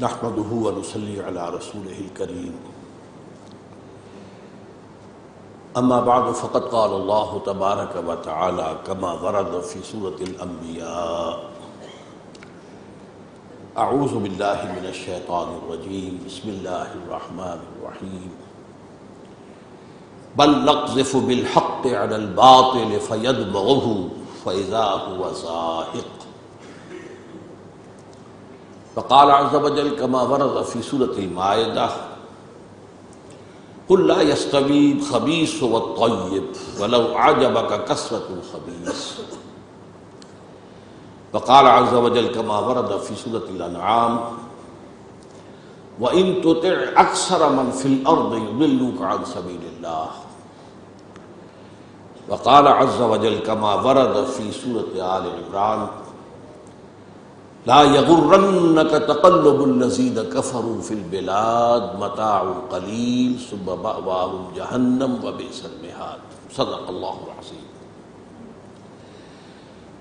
نحمده ونصلي على رسوله الكريم اما بعد فقد قال الله تبارك وتعالى كما ورد في سورة الانبياء اعوذ بالله من الشيطان الرجيم بسم الله الرحمن الرحيم بل نقذف بالحق على الباطل فيدمغه فإذا هو زاهق فقال عز وجل كما ورد في سورة المائدة قل لا يستوي الخبيث والطيب ولو أعجبك كثرة الخبيث وقال عز وجل كما ورد في سورة الأنعام وإن تطع أكثر من في الأرض يضلوك عن سبيل الله وقال عز وجل كما ورد في سورة آل عمران لا يغرنك تقلب الذين كفروا في البلاد متاع قليل ثم مأواهم جهنم وبئس المهاد صدق الله العظيم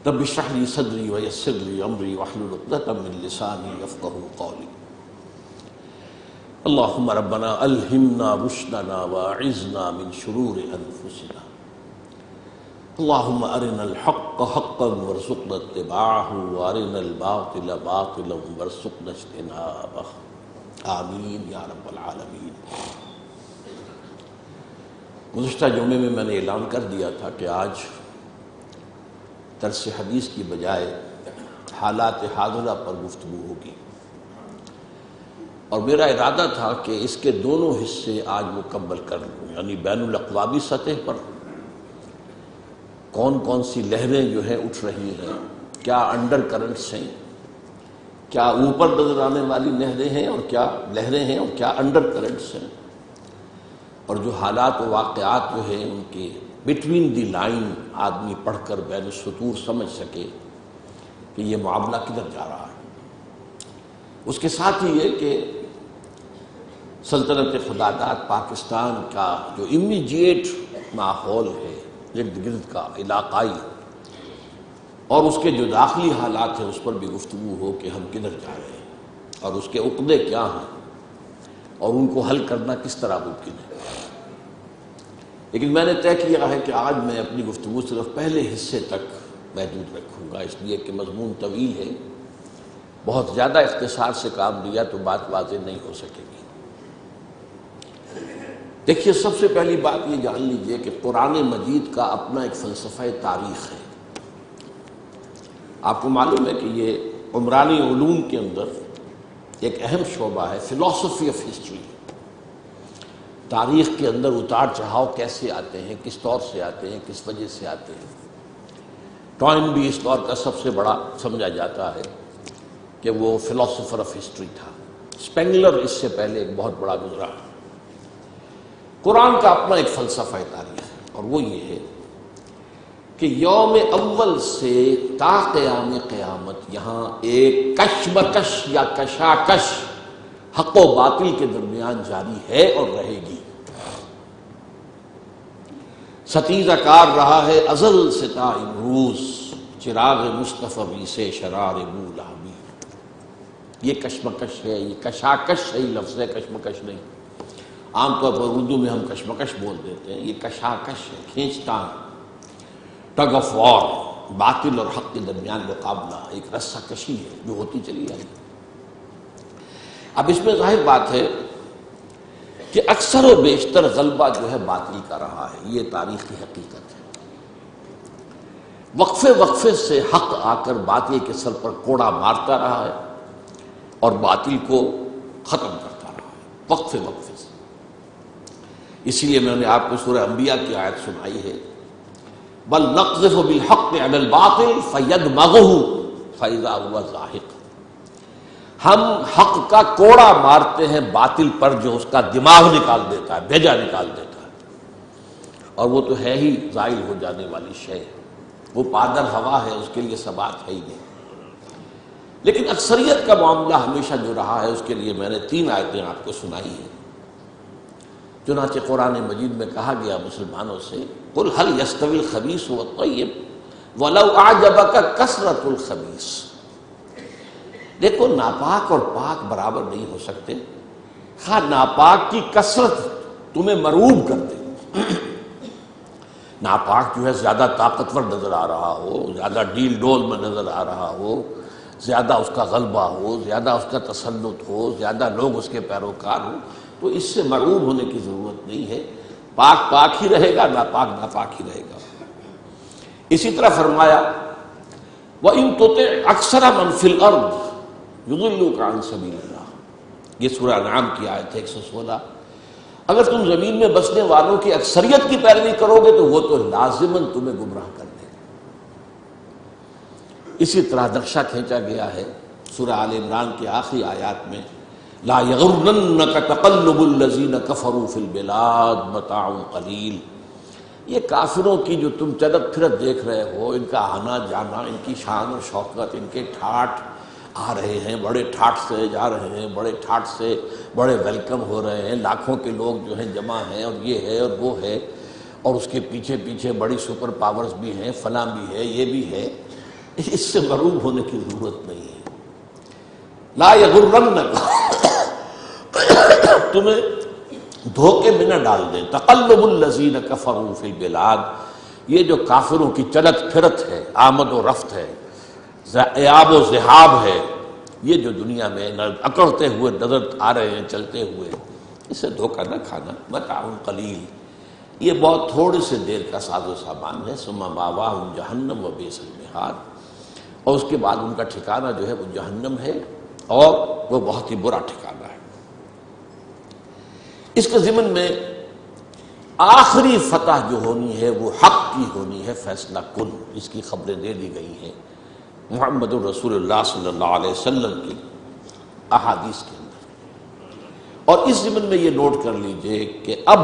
رب اشرح لي صدري ويسر لي امري واحلل عقدة من لساني يفقهوا قولي اللهم ربنا الهمنا رشدنا واعذنا من شرور انفسنا اللهم ارنا الحق حقا وارزقنا اتباعه وارنا الباطل باطلا وارزقنا اجتنابه آمین یا رب العالمین۔ گزشتہ جمعے میں نے اعلان کر دیا تھا کہ آج درس حدیث کی بجائے حالات حاضرہ پر گفتگو ہوگی، اور میرا ارادہ تھا کہ اس کے دونوں حصے آج مکمل کر لوں، یعنی بین الاقوامی سطح پر کون کون سی لہریں جو ہیں اٹھ رہی ہیں، کیا انڈر کرنٹس ہیں، کیا اوپر نظر آنے والی نہریں ہیں اور کیا لہریں ہیں اور کیا انڈر کرنٹس ہیں، اور جو حالات و واقعات جو ہیں ان کے بٹوین دی لائن آدمی پڑھ کر بین السطور سمجھ سکے کہ یہ معاملہ کدھر جا رہا ہے۔ اس کے ساتھ ہی یہ کہ سلطنت خداداد پاکستان کا جو امیجیٹ ماحول ہے ارد گرد کا علاقائی، اور اس کے جو داخلی حالات ہیں اس پر بھی گفتگو ہو کہ ہم کدھر جا رہے ہیں اور اس کے عقدے کیا ہیں اور ان کو حل کرنا کس طرح ممکن ہے۔ لیکن میں نے طے کیا ہے کہ آج میں اپنی گفتگو صرف پہلے حصے تک محدود رکھوں گا، اس لیے کہ مضمون طویل ہے، بہت زیادہ اختصار سے کام لیا تو بات واضح نہیں ہو سکے گی۔ دیکھیے، سب سے پہلی بات یہ جان لیجئے کہ قرآن مجید کا اپنا ایک فلسفہ تاریخ ہے۔ آپ کو معلوم ہے کہ یہ عمرانی علوم کے اندر ایک اہم شعبہ ہے، فلسفی آف ہسٹری۔ تاریخ کے اندر اتار چڑھاؤ کیسے آتے ہیں، کس طور سے آتے ہیں، کس وجہ سے آتے ہیں۔ ٹوائن بھی اس دور کا سب سے بڑا سمجھا جاتا ہے کہ وہ فلسفر آف ہسٹری تھا۔ اسپینگلر اس سے پہلے ایک بہت بڑا گزرا۔ قرآن کا اپنا ایک فلسفہ تاریخ ہے، اور وہ یہ ہے کہ یوم اول سے تا قیام قیامت یہاں ایک کشمکش یا کشاکش حق و باطل کے درمیان جاری ہے اور رہے گی۔ ستیزہ کار رہا ہے ازل سے تا امروز، چراغ مصطفی سے شرار بو لہبی۔ یہ کشمکش ہے، یہ کشاکش ہے، یہ لفظ ہے، کشمکش نہیں۔ عام طور پر اردو میں ہم کشمکش بول دیتے ہیں، یہ کشاکش ہے، کھینچتان، ٹگ آف وار، باطل اور حق کے درمیان مقابلہ، ایک رسہ کشی ہے جو ہوتی چلی آئی۔ اب اس میں ظاہر بات ہے کہ اکثر و بیشتر غلبہ جو ہے باطل کا رہا ہے، یہ تاریخی حقیقت ہے۔ وقفے وقفے سے حق آ کر باطل کے سر پر کوڑا مارتا رہا ہے اور باطل کو ختم کرتا رہا ہے، وقفے وقفے سے۔ اسی لیے میں نے آپ کو سورہ انبیاء کی آیت سنائی ہے، بل نقذف بالحق علی الباطل فیدمغہ فاذا هو زاہق۔ ہم حق کا کوڑا مارتے ہیں باطل پر جو اس کا دماغ نکال دیتا ہے، بھیجا نکال دیتا ہے، اور وہ تو ہے ہی زائل ہو جانے والی شے، وہ پادر ہوا ہے، اس کے لیے ثبات ہے ہی نہیں۔ لیکن اکثریت کا معاملہ ہمیشہ جو رہا ہے اس کے لیے میں نے 3 آیتیں آپ کو سنائی ہیں۔ چنانچہ قرآن مجید میں کہا گیا مسلمانوں سے، قل هل يستوي الخبيث والطيب ولو اعجبك كثرة الخبيث۔ دیکھو ناپاک اور پاک برابر نہیں ہو سکتے، خواہ ناپاک کی کثرت تمہیں مرعوب کر دے، ناپاک جو ہے زیادہ طاقتور نظر آ رہا ہو، زیادہ ڈیل ڈول میں نظر آ رہا ہو، زیادہ اس کا غلبہ ہو، زیادہ اس کا تسلط ہو، زیادہ لوگ اس کے پیروکار ہوں، تو اس سے مرعوب ہونے کی ضرورت نہیں ہے، پاک پاک ہی رہے گا، ناپاک ناپاک ہی رہے گا۔ اسی طرح فرمایا وَإِن تُطِعْ أَكْثَرَ مَنْ فِي الْأَرْضِ يُضِلُّوكَ عَنْ سَبِيلِ اللَّهِ، یہ سورہ انعام کی آیت ہے 116۔ اگر تم زمین میں بسنے والوں کی اکثریت کی پیروی کرو گے تو وہ تو لازماً تمہیں گمراہ کر دے گا۔ اسی طرح نقشہ کھینچا گیا ہے سورہ آل عمران کے آخری آیات میں، لا یغرنک تقلب الذین کفروا فی البلاد متاع قلیل، یہ کافروں کی جو تم چلت پھرت دیکھ رہے ہو، ان کا آنا جانا، ان کی شان اور شوکت، ان کے ٹھاٹ آ رہے ہیں، بڑے ٹھاٹ سے جا رہے ہیں، بڑے ٹھاٹ سے بڑے ویلکم ہو رہے ہیں، لاکھوں کے لوگ جو ہیں جمع ہیں، اور یہ ہے اور وہ ہے، اور اس کے پیچھے پیچھے بڑی سپر پاورز بھی ہیں، فلاں بھی ہے، یہ بھی ہے، اس سے مرعوب ہونے کی ضرورت نہیں ہے۔ لا یغرنک، تمہیں دھوکے میں نہ ڈال دیں، تقلب الذین کفروا فی البلاد، یہ جو کافروں کی چلت پھرت ہے، آمد و رفت ہے، ایاب و ذہاب ہے، یہ جو دنیا میں اکڑتے ہوئے نظر آ رہے ہیں چلتے ہوئے، اس سے دھوکہ نہ کھانا، متاع قلیل، یہ بہت تھوڑے سے دیر کا ساز و سامان ہے، ثم مأواہم جہنم وبئس المہاد، اور اس کے بعد ان کا ٹھکانہ جو ہے وہ جہنم ہے، اور وہ بہت ہی برا ٹھکانہ ہے۔ اس کے ضمن میں آخری فتح جو ہونی ہے وہ حق کی ہونی ہے، فیصلہ کن، اس کی خبریں دے دی گئی ہیں محمد الرسول اللہ صلی اللہ علیہ وسلم کی احادیث کے اندر۔ اور اس ضمن میں یہ نوٹ کر لیجئے کہ اب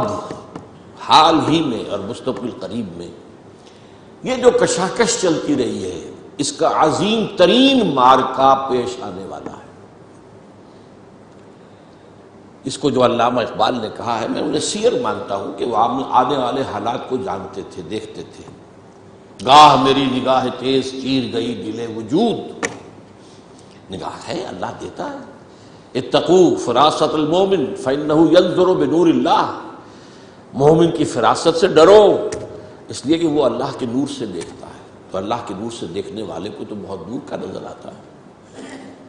حال ہی میں اور مستقبل قریب میں یہ جو کشاکش چلتی رہی ہے، اس کا عظیم ترین معرکہ پیش آنے والا ہے۔ اس کو جو علامہ اقبال نے کہا ہے، میں انہیں سیر مانتا ہوں کہ وہ آنے والے حالات کو جانتے تھے، دیکھتے تھے۔ گاہ میری نگاہ تیز چیر گئی دل وجود، نگاہ ہے، اللہ دیتا ہے۔ اتقوا فراست المومن فإنہ ینظر بنور اللہ، مومن کی فراست سے ڈرو، اس لیے کہ وہ اللہ کے نور سے دیکھتا ہے، تو اللہ کے نور سے دیکھنے والے کو تو بہت دور کا نظر آتا ہے۔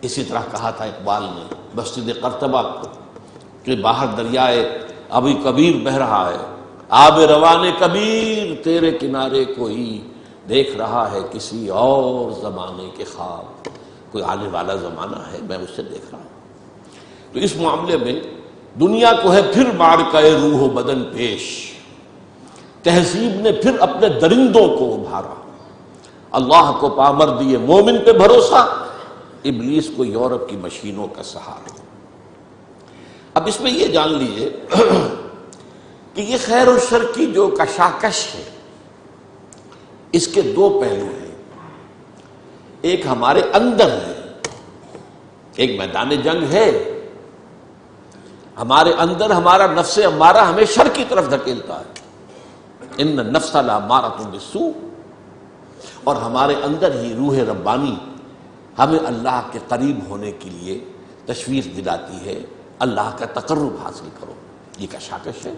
اسی طرح کہا تھا اقبال نے مسجد قرطبہ کو کہ باہر دریائے ابھی کبیر بہہ رہا ہے، آب روان کبیر تیرے کنارے کوئی دیکھ رہا ہے کسی اور زمانے کے خواب، کوئی آنے والا زمانہ ہے، میں اس سے دیکھ رہا ہوں۔ تو اس معاملے میں دنیا کو ہے پھر معرکہ روح و بدن پیش، تہذیب نے پھر اپنے درندوں کو ابھارا، اللہ کو پامر دیے مومن پہ بھروسہ، ابلیس کو یورپ کی مشینوں کا سہارا۔ اب اس میں یہ جان لیجئے کہ یہ خیر و شر کی جو کشاکش ہے، اس کے دو پہلو ہیں، ایک ہمارے اندر ہے، ایک میدان جنگ ہے، ہمارے اندر ہمارا نفس امارہ ہمیں شر کی طرف دھکیلتا ہے، ان النفس لامارۃ بالسوء، اور ہمارے اندر ہی روح ربانی ہمیں اللہ کے قریب ہونے کے لیے تشویش دلاتی ہے، اللہ کا تقرب حاصل کرو۔ یہ کشاکش ہے،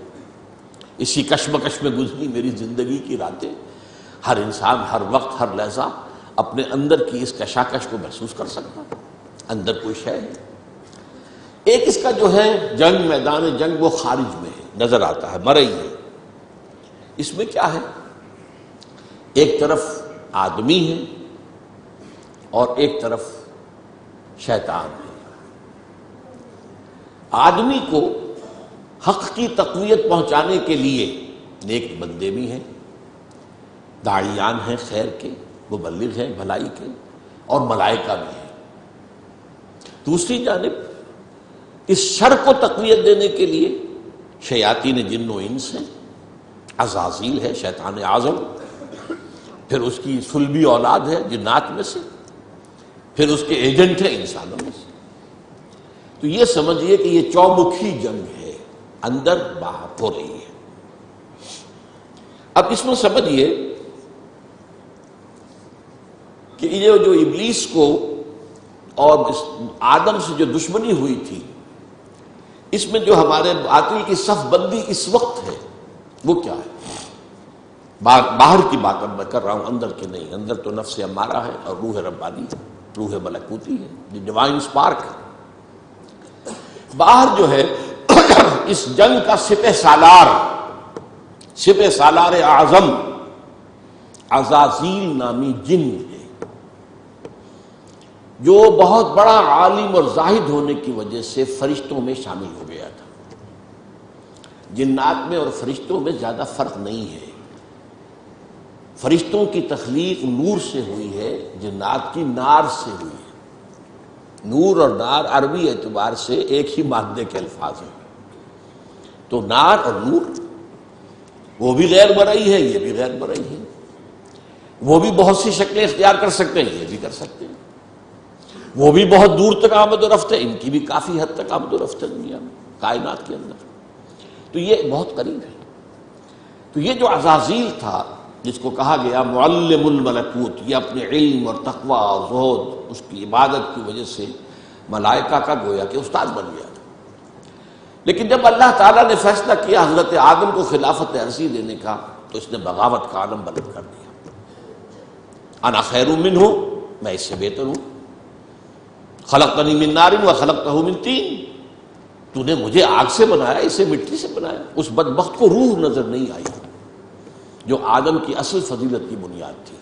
اسی کشمکش میں گزری میری زندگی کی راتیں، ہر انسان ہر وقت ہر لحظہ اپنے اندر کی اس کشاکش کو محسوس کر سکتا ہے، اندر کوئی شے ہے۔ ایک اس کا جو ہے جنگ، میدان جنگ، وہ خارج میں ہے، نظر آتا ہے، مرئی ہے۔ اس میں کیا ہے؟ ایک طرف آدمی ہے اور ایک طرف شیطان ہے۔ آدمی کو حق کی تقویت پہنچانے کے لیے نیک بندے بھی ہیں، داعیان ہیں خیر کے، مبلغ ہیں بھلائی کے، اور ملائکہ بھی ہیں۔ دوسری جانب اس شر کو تقویت دینے کے لیے شیاطین جن و انس ہیں، عزازیل ہے شیطان اعظم، پھر اس کی صلبی اولاد ہے جنات میں سے، پھر اس کے ایجنٹ ہیں انسانوں میں سے۔ تو یہ سمجھیے کہ یہ چومکھی جنگ ہے، اندر باہر ہو رہی ہے۔ اب اس میں سمجھیے کہ یہ جو ابلیس کو اور اس آدم سے جو دشمنی ہوئی تھی، اس میں جو ہمارے باطل کی صف بندی اس وقت ہے وہ کیا ہے؟ باہر کی بات اب میں کر رہا ہوں، اندر کی نہیں۔ اندر تو نفس امارہ ہے اور روح ربانی ہے، روح ملکوتی ہے، یہ ڈیوائن سپارک ہے۔ باہر جو ہے اس جنگ کا سپہ سالار اعظم عزازیل نامی جن ہے، جو بہت بڑا عالم اور زاہد ہونے کی وجہ سے فرشتوں میں شامل ہو گیا تھا۔ جنات میں اور فرشتوں میں زیادہ فرق نہیں ہے۔ فرشتوں کی تخلیق نور سے ہوئی ہے، جنات کی نار سے ہوئی ہے۔ نور اور نار عربی اعتبار سے ایک ہی مادے کے الفاظ ہیں، تو نار اور نور وہ بھی غیر مرئی ہے، یہ بھی غیر مرئی ہے۔ وہ بھی بہت سی شکلیں اختیار کر سکتے ہیں، یہ بھی کر سکتے ہیں۔ وہ بھی بہت دور تک آمد و رفت ہے، ان کی بھی کافی حد تک آمد و رفت ہے دنیا میں، کائنات کے اندر۔ تو یہ بہت قریب ہے۔ تو یہ جو عزازیل تھا، جس کو کہا گیا معلم الملکوت، یہ اپنے علم اور تقوی اور زہد، اس کی عبادت کی وجہ سے ملائکہ کا گویا کہ استاد بن گیا تھا۔ لیکن جب اللہ تعالیٰ نے فیصلہ کیا حضرت آدم کو خلافت عرضی دینے کا، تو اس نے بغاوت کا عالم بلند کر دیا۔ انا خیر منہ، میں اس سے بہتر ہوں، خلقتنی من نار وخلقتہ من طین، تو نے مجھے آگ سے بنایا، اسے مٹی سے بنایا۔ اس بدبخت کو روح نظر نہیں آئی جو آدم کی اصل فضیلت کی بنیاد تھی۔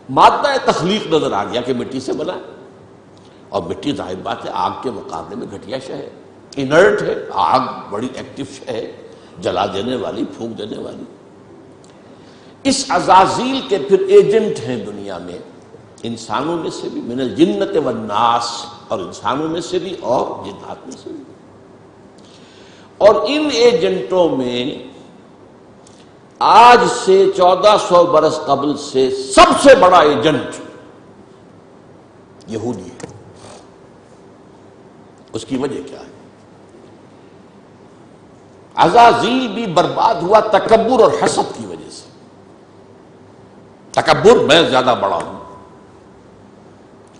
مادہ تخلیق نظر آ گیا کہ مٹی سے بنا، اور مٹی ظاہر بات ہے آگ کے مقابلے میں گھٹیا شے ہے، انرٹ ہے۔ آگ بڑی ایکٹیو شے ہے، جلا دینے والی، پھونک دینے والی۔ اس عزازیل کے پھر ایجنٹ ہیں دنیا میں، انسانوں میں سے بھی، من الجنۃ والناس، اور انسانوں میں سے بھی اور جنات میں سے بھی۔ اور ان ایجنٹوں میں آج سے 1400 برس قبل سے سب سے بڑا ایجنٹ یہودی ہے۔ اس کی وجہ کیا ہے؟ عزازیل بھی برباد ہوا تکبر اور حسد کی وجہ سے۔ تکبر، میں زیادہ بڑا ہوں،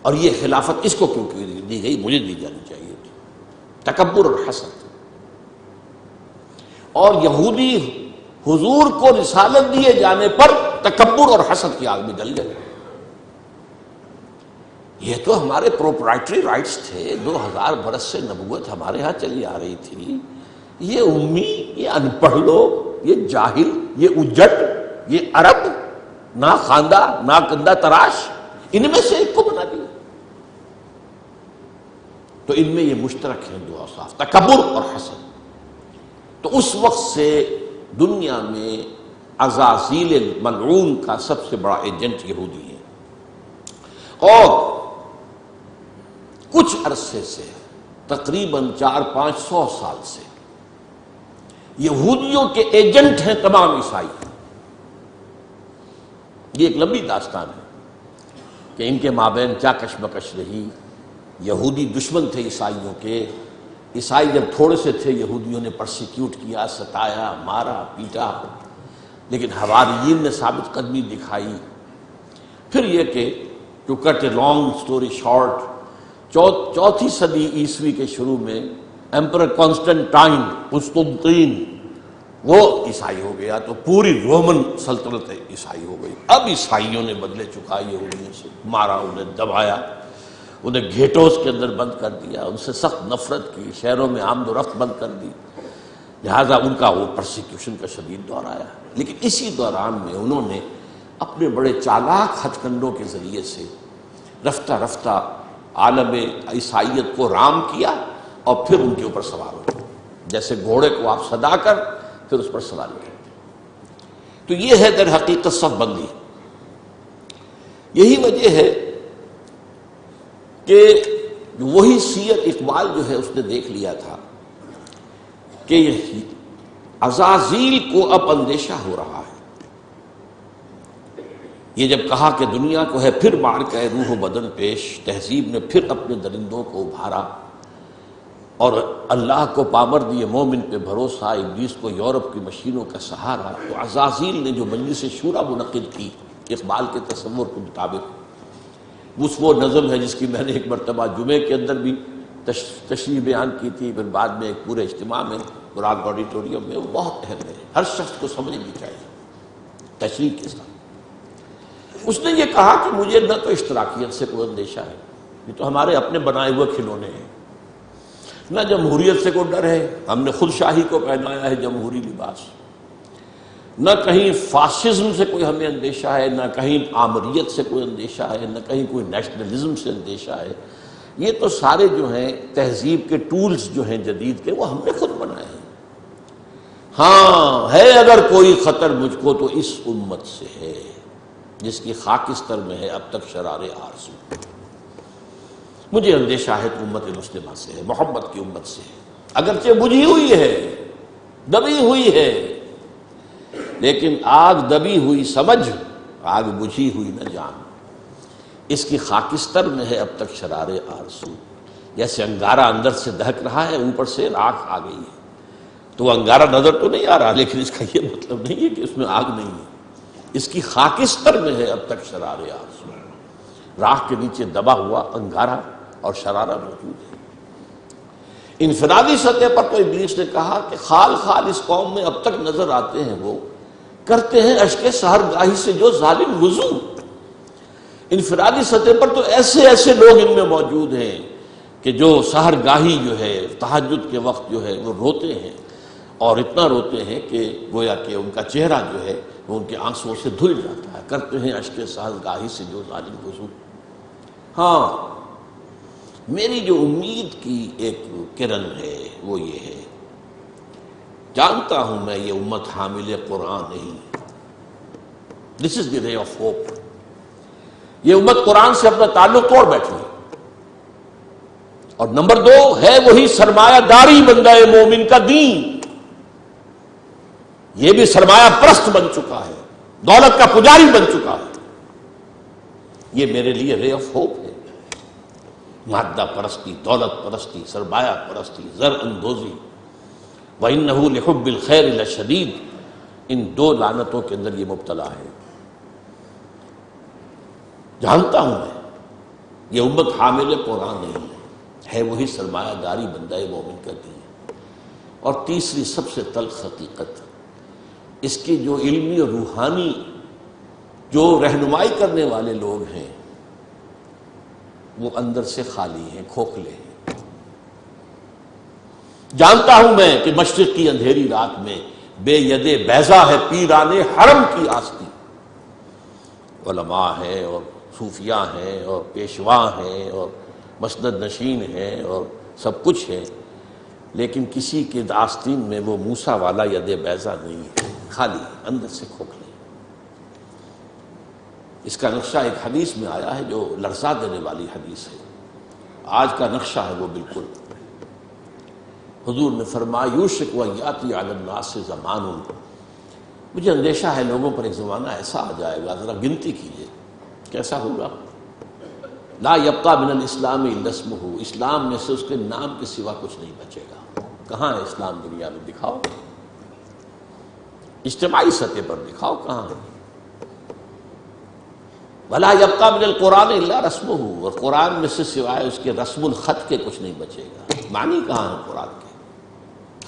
اور یہ خلافت اس کو کیوں دی گئی، مجھے دی جانی چاہیے تھی۔ تکبر اور حسد۔ اور یہودی حضور کو رسالت دیے جانے پر تکبر اور حسد کی آگ میں جل گئے۔ یہ تو ہمارے پروپرائٹری رائٹس تھے، 2000 برس سے نبوت ہمارے ہاں چلی آ رہی تھی۔ یہ امی، یہ ان پڑھ لوگ، یہ جاہل، یہ اجٹ، یہ عرب، نہ خواندہ نہ کندہ تراش، ان میں سے ایک کو بنا دیا۔ تو ان میں یہ مشترک ہیں دو اوصاف، تکبر اور حسد۔ تو اس وقت سے دنیا میں عزازیل ملعون کا سب سے بڑا ایجنٹ یہودی ہے۔ اور کچھ عرصے سے، تقریباً 400-500 سال سے، یہودیوں کے ایجنٹ ہیں تمام عیسائی۔ یہ ایک لمبی داستان ہے کہ ان کے مابین کیا کشمکش رہی۔ یہودی دشمن تھے عیسائیوں کے، عیسائی جب تھوڑے سے تھے یہودیوں نے پرسیکیوٹ کیا، ستایا، مارا، پیٹا، لیکن حواریین نے ثابت قدمی دکھائی۔ پھر یہ کہ to cut a long story short, چوتھی صدی عیسوی کے شروع میں ایمپرر کانسٹنٹائن قسطنطین وہ عیسائی ہو گیا، تو پوری رومن سلطنت عیسائی ہو گئی۔ اب عیسائیوں نے بدلے چکا یہودیوں سے، مارا، انہیں دبایا، انہیں گھیٹوز کے اندر بند کر دیا، ان سے سخت نفرت کی، شہروں میں آمد و رفت بند کر دی، لہٰذا ان کا وہ پرسیکیوشن کا شدید دور آیا۔ لیکن اسی دوران میں انہوں نے اپنے بڑے چالاک ہتھ کنڈوں کے ذریعے سے رفتہ رفتہ عالم عیسائیت کو رام کیا، اور پھر ان کے اوپر سوار ہو گئے، جیسے گھوڑے کو آپ صدا کر پھر اس پر سواری کرتے۔ تو یہ ہے در حقیقت صف بندی۔ یہی وجہ ہے کہ وہی سیر اقبال جو ہے اس نے دیکھ لیا تھا کہ عزازیل کو اب اندیشہ ہو رہا ہے۔ یہ جب کہا کہ دنیا کو ہے پھر مار کے روح و بدن پیش، تہذیب نے پھر اپنے درندوں کو ابھارا، اور اللہ کو پامر دیے مومن پہ بھروسہ، ابلیس کو یورپ کی مشینوں کا سہارا، تو عزازیل نے جو مجلس شورا منعقد کی اقبال کے تصور کے مطابق، وہ نظم ہے جس کی میں نے ایک مرتبہ جمعے کے اندر بھی تشریح بیان کی تھی، پھر بعد میں ایک پورے اجتماع میں براک آڈیٹوریم میں، وہ بہت اہم ہے، ہر شخص کو سمجھنی چاہیے تشریح کے ساتھ۔ اس نے یہ کہا کہ مجھے نہ تو اشتراکیت سے کوئی اندیشہ ہے، یہ تو ہمارے اپنے بنائے ہوئے کھلونے ہیں، نہ جمہوریت سے کوئی ڈر ہے، ہم نے خود شاہی کو پہنایا ہے جمہوری لباس، نہ کہیں فاسسزم سے کوئی ہمیں اندیشہ ہے، نہ کہیں آمریت سے کوئی اندیشہ ہے، نہ کہیں کوئی نیشنلزم سے اندیشہ ہے۔ یہ تو سارے جو ہیں تہذیب کے ٹولز جو ہیں جدید کے، وہ ہم نے خود بنائے ہیں۔ ہاں ہے اگر کوئی خطر مجھ کو تو اس امت سے ہے جس کی خاکستر میں ہے اب تک شرار آرزو۔ مجھے اندیشہ ہے تو امت مسلمہ سے ہے، محمد کی امت سے ہے، اگرچہ بجھی ہوئی ہے، دبی ہوئی ہے، لیکن آگ دبی ہوئی سمجھ، آگ بجھی ہوئی نہ جان، اس کی خاکستر میں ہے اب تک شرار آرزو۔ جیسے انگارہ اندر سے دہک رہا ہے، اوپر سے راکھ آ گئی ہے، تو وہ انگارہ نظر تو نہیں آ رہا، لیکن اس کا یہ مطلب نہیں ہے کہ اس میں آگ نہیں ہے، اس کی خاکستر میں ہے اب تک شرار آرزو۔ راکھ کے نیچے دبا ہوا انگارہ اور شرارہ موجود ہے۔ انفرادی سطح پر تو ابلیس نے کہا کہ خال خال اس قوم میں اب تک نظر آتے ہیں، وہ کرتے ہیں اشک سحرگاہی سے جو ظالم وضو۔ انفرادی سطح پر تو ایسے ایسے لوگ ان میں موجود ہیں کہ جو سحرگاہی جو ہے، تہجد کے وقت جو ہے وہ روتے ہیں، اور اتنا روتے ہیں کہ گویا کہ ان کا چہرہ جو ہے وہ ان کے آنسوؤں سے دھل جاتا ہے، کرتے ہیں اشک سحرگاہی سے جو ظالم وضو۔ ہاں میری جو امید کی ایک کرن ہے وہ یہ ہے، جانتا ہوں میں یہ امت حامل قرآن نہیں، دس از دی رے آف ہوپ، یہ امت قرآن سے اپنا تعلق توڑ بیٹھی ہے، اور نمبر 2 ہے وہی سرمایہ داری بندہ مومن کا دین، یہ بھی سرمایہ پرست بن چکا ہے، دولت کا پجاری بن چکا ہے۔ یہ میرے لیے رے آف ہوپ ہے۔ مادہ پرستی، دولت پرستی، سرمایہ پرستی، زر اندوزی، وَإِنَّهُ لِحُبِّ الْخَيْرِ لَشَدِيدٌ، ان 2 لعنتوں کے اندر یہ مبتلا ہے۔ جانتا ہوں میں یہ امت حامل قرآن نہیں ہے وہی سرمایہ داری بندہ مومن کا دین۔ اور تیسری سب سے تلخ حقیقت، اس کی جو علمی اور روحانی جو رہنمائی کرنے والے لوگ ہیں وہ اندر سے خالی ہیں، کھوکھلے ہیں۔ جانتا ہوں میں کہ مشرق کی اندھیری رات میں بے ید بیضا ہے پیران حرم کی آستی، علماء ہیں اور صوفیاء ہیں اور پیشوا ہیں اور مسند نشین ہیں اور سب کچھ ہے، لیکن کسی کے آستین میں وہ موسیٰ والا ید بیضا نہیں ہے، خالی اندر سے کھوکھلے۔ اس کا نقشہ ایک حدیث میں آیا ہے جو لرزا دینے والی حدیث ہے، آج کا نقشہ ہے وہ بالکل۔ حضور نے فرمایا یوشک ویاتی علی الناس زمان، مجھے اندیشہ ہے لوگوں پر ایک زمانہ ایسا آ جائے گا، ذرا گنتی کیجئے کیسا ہوگا، لا یبقی من الاسلام الا اسمہ، اسلام میں سے اس کے نام کے سوا کچھ نہیں بچے گا۔ کہاں ہے اسلام دنیا میں؟ دکھاؤ، اجتماعی سطح پر دکھاؤ کہاں ہے۔ ولا یبقی من القرآن الا رسمہ، اور قرآن میں سے سوائے اس کے رسم الخط کے کچھ نہیں بچے گا۔ معنی کہاں ہے قرآن کے؟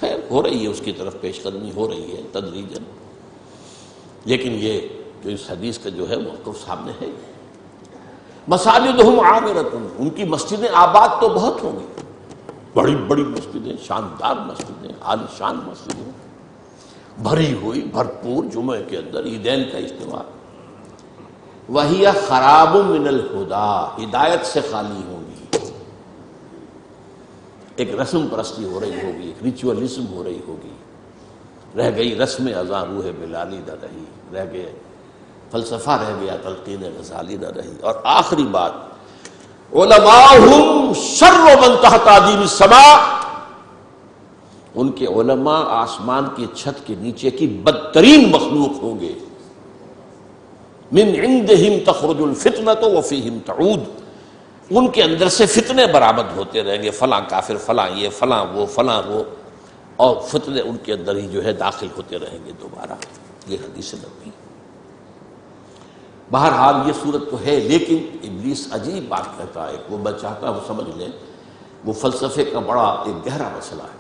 خیر ہو رہی ہے، اس کی طرف پیش قدمی ہو رہی ہے تدریجاً، لیکن یہ جو اس حدیث کا جو ہے موقف سامنے ہے۔ مساجدہم عامرۃ، ان کی مسجدیں آباد تو بہت ہوں گی، بڑی بڑی مسجدیں، شاندار مسجدیں، عالی شان مسجدیں، بھری ہوئی بھرپور، جمعے کے اندر عیدین کا اجتماع۔ وَهِيَ خَرَابٌ مِّنَ الْهُدَىٰ، ہدایت سے خالی ہوں گی، ایک رسم پرستی ہو رہی ہوگی، ایک ریچولزم ہو رہی ہوگی، رہ گئی رسم اذاں روح بلالی نہ رہی، رہ گئے فلسفہ، رہ گیا تلقین غزالی نہ رہی۔ اور آخری بات، علماءہم شر من تحت عدیم السماء، ان کے علماء آسمان کی چھت کے نیچے کی بدترین مخلوق ہوں گے۔ من عندہم تخرج الفتنۃ وفیہم تعود، ان کے اندر سے فتنے برآمد ہوتے رہیں گے، فلاں کافر، فلاں یہ، فلاں وہ، فلاں وہ، اور فتنے ان کے اندر ہی جو ہے داخل ہوتے رہیں گے دوبارہ۔ یہ حدیث نبوی۔ بہرحال یہ صورت تو ہے، لیکن ابلیس عجیب بات کہتا ہے، وہ میں چاہتا ہوں سمجھ لیں، وہ فلسفے کا بڑا ایک گہرا مسئلہ ہے۔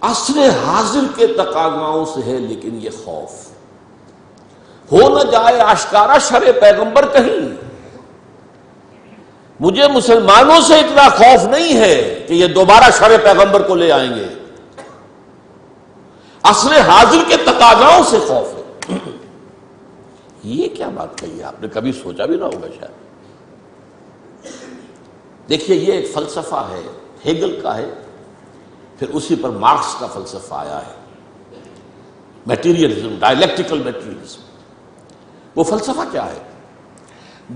عصر حاضر کے تقاضاؤں سے ہے، لیکن یہ خوف ہو نہ جائے آشکارا شر پیغمبر کہیں۔ مجھے مسلمانوں سے اتنا خوف نہیں ہے کہ یہ دوبارہ شر پیغمبر کو لے آئیں گے، عصر حاضر کے تقاضاؤں سے خوف ہے۔ یہ کیا بات کہی ہے، آپ نے کبھی سوچا بھی نہ ہوگا شاید۔ دیکھیے یہ ایک فلسفہ ہے، ہیگل کا ہے، پھر اسی پر مارکس کا فلسفہ آیا ہے، میٹیریلزم، ڈائلیکٹیکل میٹیریلزم۔ وہ فلسفہ کیا ہے؟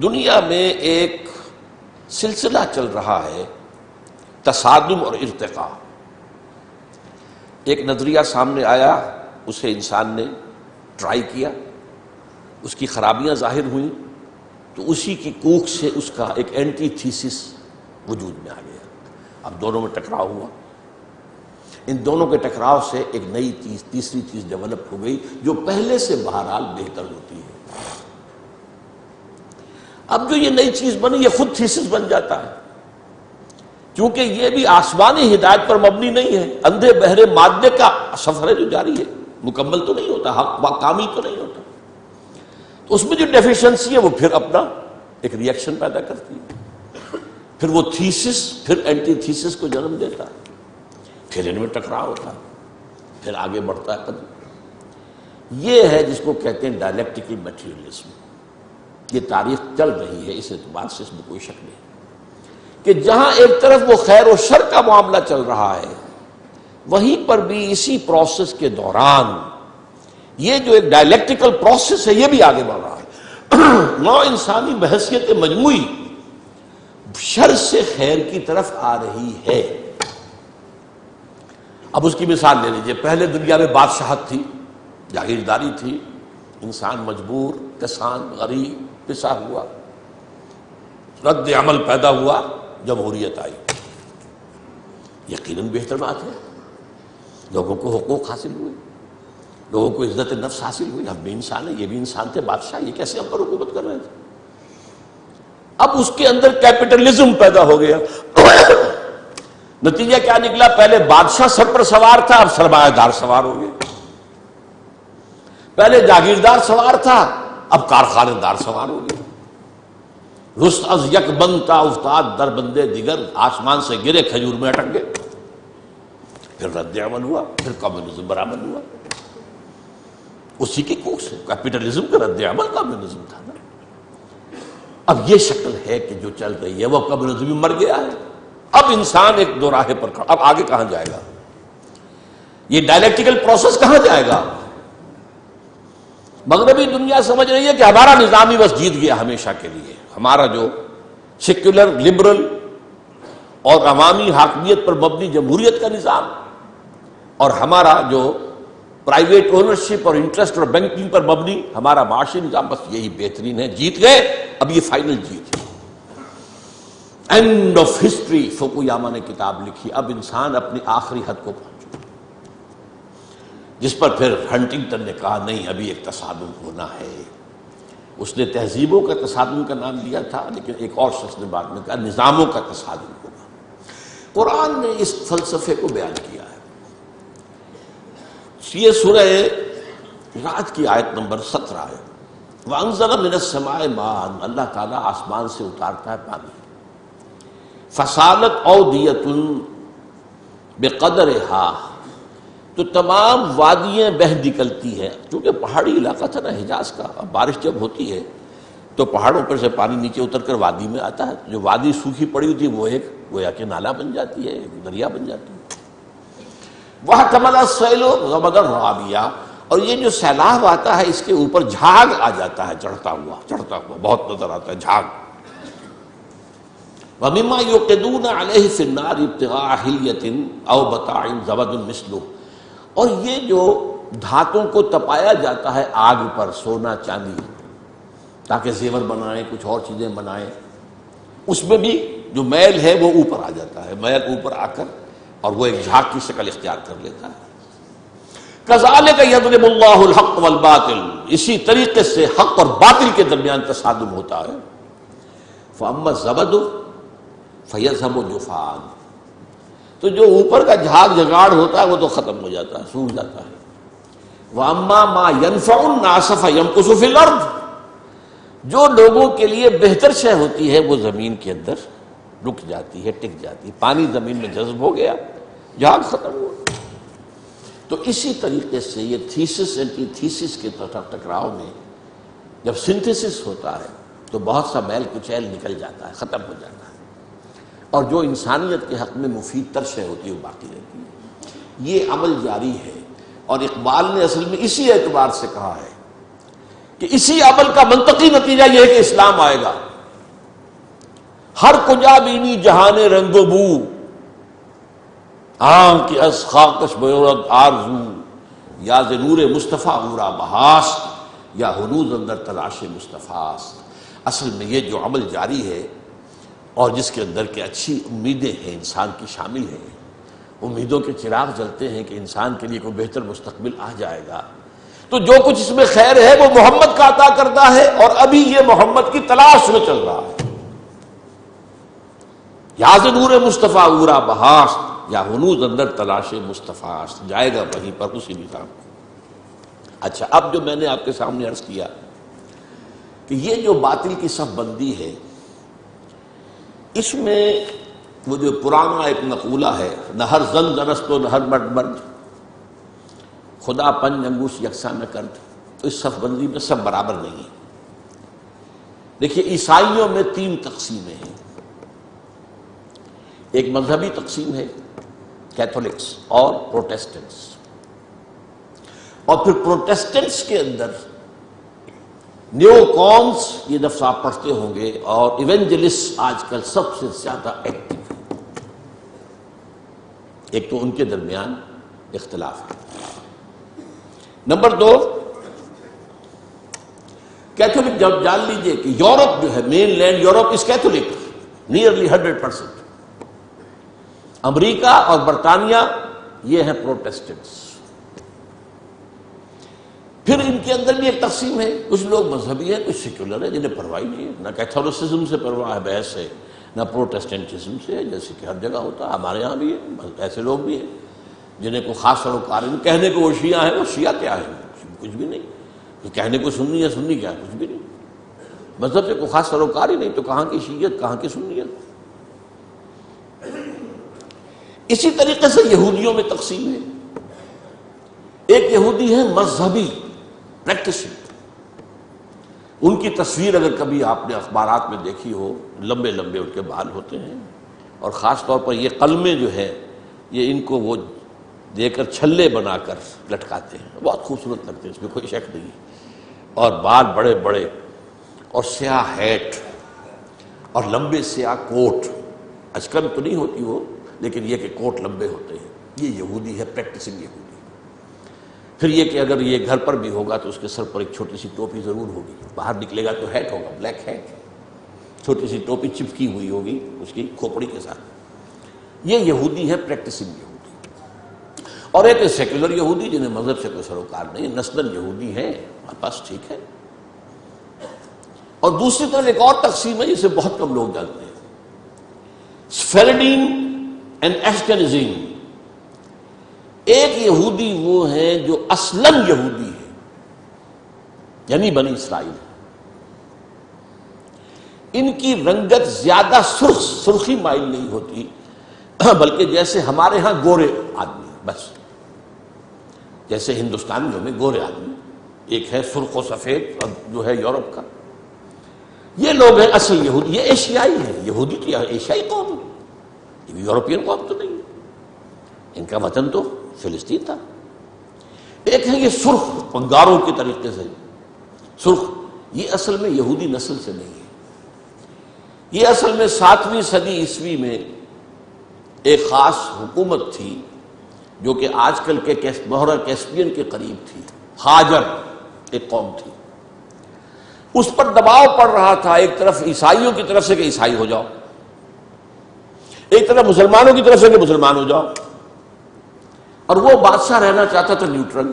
دنیا میں ایک سلسلہ چل رہا ہے، تصادم اور ارتقاء۔ ایک نظریہ سامنے آیا، اسے انسان نے ٹرائی کیا، اس کی خرابیاں ظاہر ہوئیں، تو اسی کی کوکھ سے اس کا ایک اینٹی تھیسس وجود میں آ گیا۔ اب دونوں میں ٹکراؤ ہوا، ان دونوں کے ٹکراؤ سے ایک نئی چیز، تیسری چیز ڈیولپ ہو گئی، جو پہلے سے بہرحال بہتر ہوتی ہے۔ اب جو یہ نئی چیز بنی، یہ خود تھیسس بن جاتا ہے، کیونکہ یہ بھی آسمانی ہدایت پر مبنی نہیں ہے، اندھے بہرے مادے کا سفر ہے جو جاری ہے، مکمل تو نہیں ہوتا، حق کامل تو نہیں ہوتا، تو اس میں جو ڈیفیشنسی ہے وہ پھر اپنا ایک ریئیکشن پیدا کرتی ہے، پھر وہ تھیسس پھر اینٹی تھیسس کو جنم دیتا ہے، پھر ان میں ٹکراؤ ہوتا ہے، پھر آگے بڑھتا ہے قدم۔ یہ ہے جس کو کہتے ہیں ڈائلیکٹیکل میٹیریلزم۔ یہ تاریخ چل رہی ہے، اس اعتبار سے اس میں کوئی شک نہیں کہ جہاں ایک طرف وہ خیر و شر کا معاملہ چل رہا ہے، وہیں پر بھی اسی پروسیس کے دوران یہ جو ایک ڈائلیکٹیکل پروسیس ہے یہ بھی آگے بڑھ رہا ہے۔ نو انسانی بحثیت مجموعی شر سے خیر کی طرف آ رہی ہے۔ اب اس کی مثال لے لیجئے، پہلے دنیا میں بادشاہت تھی، جاگیرداری تھی، انسان مجبور، کسان غریب پسا ہوا، رد عمل پیدا ہوا، جمہوریت آئی، یقیناً بہتر بات ہے، لوگوں کو حقوق حاصل ہوئے، لوگوں کو عزت نفس حاصل ہوئی، ہم بھی انسان ہیں، یہ بھی انسان تھے، بادشاہ یہ کیسے ہم پر حکومت کر رہے تھے؟ اب اس کے اندر کیپٹلزم پیدا ہو گیا۔ نتیجہ کیا نکلا؟ پہلے بادشاہ سر پر سوار تھا، اب سرمایہ دار سوار ہو گئے۔ پہلے جاگیردار سوار تھا، اب کارخانے دار سوار ہو گئے۔ رست از یک بند تا افتاد در بندے دیگر، آسمان سے گرے کھجور میں اٹک گئے۔ پھر رد عمل ہوا، پھر کمیونزم برآمد ہوا، اسی کی کوکھ سے کیپٹلزم کا رد عمل کمیونزم تھا نا۔ اب یہ شکل ہے کہ جو چل رہی ہے وہ کمیونزم مر گیا ہے، اب انسان ایک دو راہے پر کھڑا، اب آگے کہاں جائے گا؟ یہ ڈائلیکٹیکل پروسیس کہاں جائے گا؟ مغربی دنیا سمجھ رہی ہے کہ ہمارا نظام ہی بس جیت گیا ہمیشہ کے لیے، ہمارا جو سیکولر لبرل اور عوامی حاکمیت پر مبنی جمہوریت کا نظام اور ہمارا جو پرائیویٹ اونرشپ اور انٹرسٹ اور بینکنگ پر مبنی ہمارا معاشی نظام، بس یہی بہترین ہے، جیت گئے، اب یہ فائنل جیت ہے، اینڈ آف ہسٹری۔ فوکویاما نے کتاب لکھی، اب انسان اپنی آخری حد کو پہنچا، جس پر پھر ہنٹنگٹن نے کہا نہیں، ابھی ایک تصادم ہونا ہے۔ اس نے تہذیبوں کا تصادم کا نام دیا تھا، لیکن ایک اور شخص نے بعد میں کہا نظاموں کا تصادم ہوگا۔ قرآن نے اس فلسفے کو بیان کیا ہے۔ یہ سورہ رعد کی آیت نمبر 17 ہے، وَأَنزَلَ مِنَ السَّمَاءِ مَاءً، اللہ تعالیٰ آسمان سے اتارتا ہے پانی، فَسَالَتْ أَوْدِيَةٌ بِقَدْرِهَا، تو تمام وادیاں بہہ نکلتی ہیں، چونکہ پہاڑی علاقہ تھا نا حجاز کا، اب بارش جب ہوتی ہے تو پہاڑوں پر سے پانی نیچے اتر کر وادی میں آتا ہے، جو وادی سوکھی پڑی ہوتی ہے وہ ایک گویا کہ نالا بن جاتی ہے، ایک دریا بن جاتی ہے۔ وَاحْتَمَلَ السَّيْلُ زَبَدًا رَّابِيًا، اور یہ جو سیلاب آتا ہے اس کے اوپر جھاگ آ جاتا ہے، چڑھتا ہوا بہت نظر آتا ہے جھاگ۔ وَمِمَّا يُوقِدُونَ عَلَيْهِ فِي النَّارِ ابْتِغَاءَ حِلْيَةٍ أَوْ مَتَاعٍ زَبَدٌ مِثْلُهُ، اور یہ جو دھاتوں کو تپایا جاتا ہے آگ پر، سونا چاندی، تاکہ زیور بنائیں، کچھ اور چیزیں بنائیں، اس میں بھی جو میل ہے وہ اوپر آ جاتا ہے، میل اوپر آ کر اور وہ ایک جھاگ کی شکل اختیار کر لیتا ہے۔ کذالک یضرب اللہ الحق والباطل، اسی طریقے سے حق اور باطل کے درمیان تصادم ہوتا ہے. فَأَمَّا الزَّبَدُ فَيَذْهَبُ جُفَاءً، تو جو اوپر کا جھاگ جھگاڑ ہوتا ہے وہ تو ختم ہو جاتا ہے، سوکھ جاتا ہے. وَأَمَّا مَا يَنْفَعُ النَّاسَ فَيَمْكُثُ فِي الْأَرْضِ، جو لوگوں کے لیے بہتر شے ہوتی ہے وہ زمین کے اندر رک جاتی ہے، ٹک جاتی ہے. پانی زمین میں جذب ہو گیا، جھاگ ختم ہوا. تو اسی طریقے سے یہ تھیسس اینٹی تھیسس کے ٹکراؤ میں جب سنتھسس ہوتا ہے تو بہت سا میل کچیل نکل جاتا ہے، ختم ہو جاتا ہے، اور جو انسانیت کے حق میں مفید تر شے ہوتی ہے وہ باقی رہتی ہے. یہ عمل جاری ہے، اور اقبال نے اصل میں اسی اعتبار سے کہا ہے کہ اسی عمل کا منطقی نتیجہ یہ ہے کہ اسلام آئے گا. ہر کجا بینی جہان رنگ و بو، آنکھ کی از خاکش بیورد آرزو، یا ز نور مصطفیٰ اورا بہاست، یا ہنوز اندر تلاش مصطفیٰست. اصل میں یہ جو عمل جاری ہے اور جس کے اندر کہ اچھی امیدیں ہیں انسان کی شامل ہیں، امیدوں کے چراغ جلتے ہیں کہ انسان کے لیے کوئی بہتر مستقبل آ جائے گا، تو جو کچھ اس میں خیر ہے وہ محمد کا عطا کردہ ہے، اور ابھی یہ محمد کی تلاش میں چل رہا ہے. یا ز نور مصطفیٰ اورا بہاست، یا ہنوز اندر تلاش مصطفیٰ، جائے گا وہیں پر اسی نظام. اچھا، اب جو میں نے آپ کے سامنے عرض کیا کہ یہ جو باطل کی صف بندی ہے، اس میں وہ جو پرانا ایک مقولہ ہے، نہ ہر زن زنست و نہ ہر مرد مرد، خدا پنج انگوش یکساں نہ کرد، تو اس صف بندی میں سب برابر نہیں ہے. دیکھیے، عیسائیوں میں 3 تقسیمیں ہیں. ایک مذہبی تقسیم ہے، کیتھولکس اور پروٹیسٹنٹس، اور پھر پروٹیسٹنٹس کے اندر نیو کونس، یہ لفظ آپ پڑھتے ہوں گے، اور ایونجلسٹ آج کل سب سے زیادہ ایکٹیو ہے. ایک تو ان کے درمیان اختلاف ہے. Number 2، Catholic. جب جان لیجئے کہ یورپ جو ہے، mainland Europe is Catholic nearly 100%. امریکہ اور برطانیہ یہ ہیں پروٹیسٹنٹس. پھر ان کے اندر بھی ایک تقسیم ہے، کچھ لوگ مذہبی ہیں، کچھ سیکولر ہیں، جنہیں پرواہ نہیں ہے، نہ کیتھولسزم سے پرواہ ہے بحث ہے، نہ پروٹیسٹنٹزم سے، جیسے کہ ہر جگہ ہوتا ہے. ہمارے ہاں بھی ہے، ایسے لوگ بھی ہیں جنہیں کوئی خاص سروکار نہیں. کہنے کو وہ شیعہ ہیں، وہ شیعہ کیا ہے؟ کچھ بھی نہیں. کہنے کو سنی ہے، سنی کیا ہے؟ کچھ بھی نہیں. مذہب سے کوئی خاص سروکار ہی نہیں، تو کہاں کی شیعت، کہاں کی سنیت. اسی طریقے سے یہودیوں میں تقسیم ہے. ایک یہودی ہے مذہبی، پریکٹسنگ. ان کی تصویر اگر کبھی آپ نے اخبارات میں دیکھی ہو، لمبے لمبے ان کے بال ہوتے ہیں، اور خاص طور پر یہ قلمیں جو ہے یہ ان کو وہ دے کر چھلے بنا کر لٹکاتے ہیں. بہت خوبصورت لگتے ہیں، اس میں کوئی شک نہیں. اور بال بڑے بڑے، اور سیاہ ہیٹ، اور لمبے سیاہ کوٹ. اچکن تو نہیں ہوتی وہ، لیکن یہ کہ کوٹ لمبے ہوتے ہیں. یہ یہودی ہے، پریکٹسنگ یہودی. پھر یہ کہ اگر یہ گھر پر بھی ہوگا تو اس کے سر پر ایک چھوٹی سی ٹوپی ضرور ہوگی. باہر نکلے گا تو ہیٹ ہوگا، بلیک ہیٹ، چھوٹی سی ٹوپی چپکی ہوئی ہوگی اس کی کھوپڑی کے ساتھ. یہ یہودی ہے، پریکٹسنگ یہودی. اور ایک سیکولر یہودی جنہیں مذہب سے کوئی سروکار نہیں، نسلاً یہودی ہیں، ہمارے پاس ٹھیک ہے. اور دوسری طرف ایک اور تقسیم ہے جسے بہت کم لوگ جانتے ہیں، سفیرڈین اینڈ ایشکنزیم. ایک یہودی وہ ہیں جو اصلاً یہودی ہے، یعنی بنی اسرائیل. ان کی رنگت زیادہ سرخی مائل نہیں ہوتی، بلکہ جیسے ہمارے ہاں گورے آدمی، بس جیسے ہندوستانیوں میں گورے آدمی، ایک ہے سرخ و سفید اور جو ہے یورپ کا. یہ لوگ ہیں اصل یہودی. یہ ایشیائی ہیں. یہودی تو ایشیائی قوم ہے، یہ یورپین قوم تو نہیں ہے. ان کا وطن تو فلسطین تھا. ایک ہے یہ سرخ، انگاروں کے طریقے سے سرخ. یہ اصل میں یہودی نسل سے نہیں ہے. یہ اصل میں 7ویں صدی عیسوی میں ایک خاص حکومت تھی جو کہ آج کل کے بحیرہ کیسپیئن کے قریب تھی. ہاجر ایک قوم تھی. اس پر دباؤ پڑ رہا تھا، ایک طرف عیسائیوں کی طرف سے کہ عیسائی ہو جاؤ، ایک طرف مسلمانوں کی طرف سے کہ مسلمان ہو جاؤ. اور وہ بادشاہ رہنا چاہتا تھا نیوٹرل.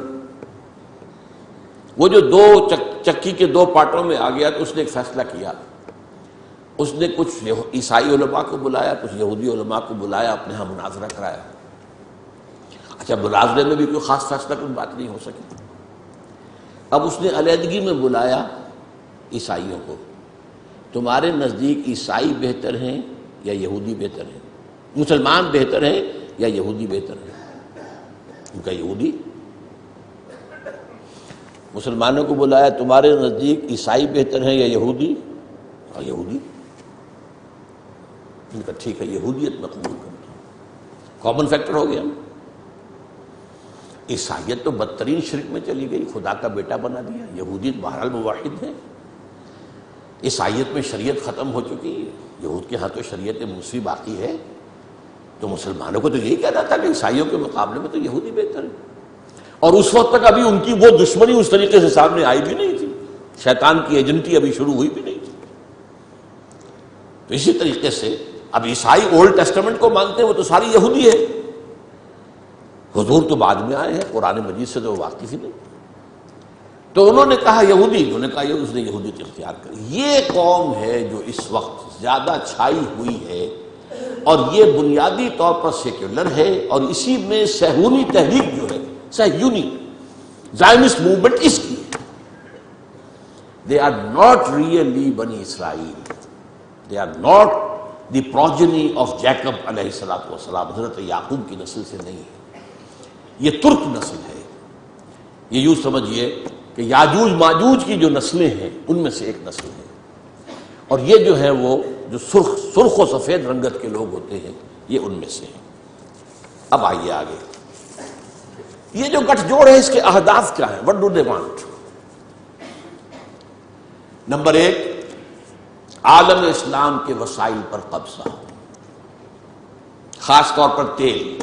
وہ جو دو چکی کے دو پارٹوں میں آ گیا تو اس نے ایک فیصلہ کیا، اس نے کچھ عیسائی علماء کو بلایا، کچھ یہودی علماء کو بلایا، اپنے ہاں مناظرہ کرایا۔ اچھا، مناظرے میں بھی کوئی خاص فیصلہ کوئی بات نہیں ہو سکی۔ اب اس نے علیحدگی میں بلایا عیسائیوں کو، تمہارے نزدیک عیسائی بہتر ہیں یا یہودی بہتر ہیں؟ مسلمان بہتر ہیں یا یہودی بہتر ہیں؟ ان کا یہودی۔ مسلمانوں کو بلایا، تمہارے نزدیک عیسائی بہتر ہیں یا یہودی؟ اور یہودی۔ ان کا ٹھیک ہے، یہودیت میں قبول کرتا ہوں، کامن فیکٹر ہو گیا۔ عیسائیت تو بدترین شرک میں چلی گئی، خدا کا بیٹا بنا دیا۔ یہودیت بہرحال موحد ہے، عیسائیت میں شریعت ختم ہو چکی ہے، یہود کے ہاں تو شریعت موسوی باقی ہے۔ تو مسلمانوں کو تو یہی کہنا تھا کہ عیسائیوں کے مقابلے میں تو یہودی بہتر ہے، اور اس وقت تک ابھی ان کی وہ دشمنی اس طریقے سے سامنے آئی بھی نہیں تھی، شیطان کی ایجنٹی ابھی شروع ہوئی بھی نہیں تھی۔ تو اسی طریقے سے اب عیسائی اولڈ ٹیسٹمنٹ کو مانتے ہیں، وہ تو ساری یہودی ہے، حضور تو بعد میں آئے ہیں، قرآن مجید سے تو واقف ہی نہیں۔ تو انہوں نے کہا یہودی، انہوں نے کہا یہ، اس نے یہودیت اختیار کری۔ یہ قوم ہے جو اس وقت زیادہ چھائی ہوئی ہے، اور یہ بنیادی طور پر سیکولر ہے، اور اسی میں صہیونی تحریک جو ہے، صہیونی زائنسٹ موومنٹ اس کی ہے۔ They are not really بنی اسرائیل، they are not the progeny of Jacob علیہ السلام، حضرت یعقوب کی نسل سے نہیں ہے، یہ ترک نسل ہے۔ یہ یوں سمجھیے کہ یاجوج ماجوج کی جو نسلیں ہیں ان میں سے ایک نسل ہے، اور یہ جو ہے وہ جو سرخ و سفید رنگت کے لوگ ہوتے ہیں یہ ان میں سے ہیں۔ اب آئیے آگے، یہ جو گٹھ جوڑ ہے اس کے اہداف کیا ہیں؟ What do they want؟ Number 1، عالم اسلام کے وسائل پر قبضہ، خاص طور پر تیل۔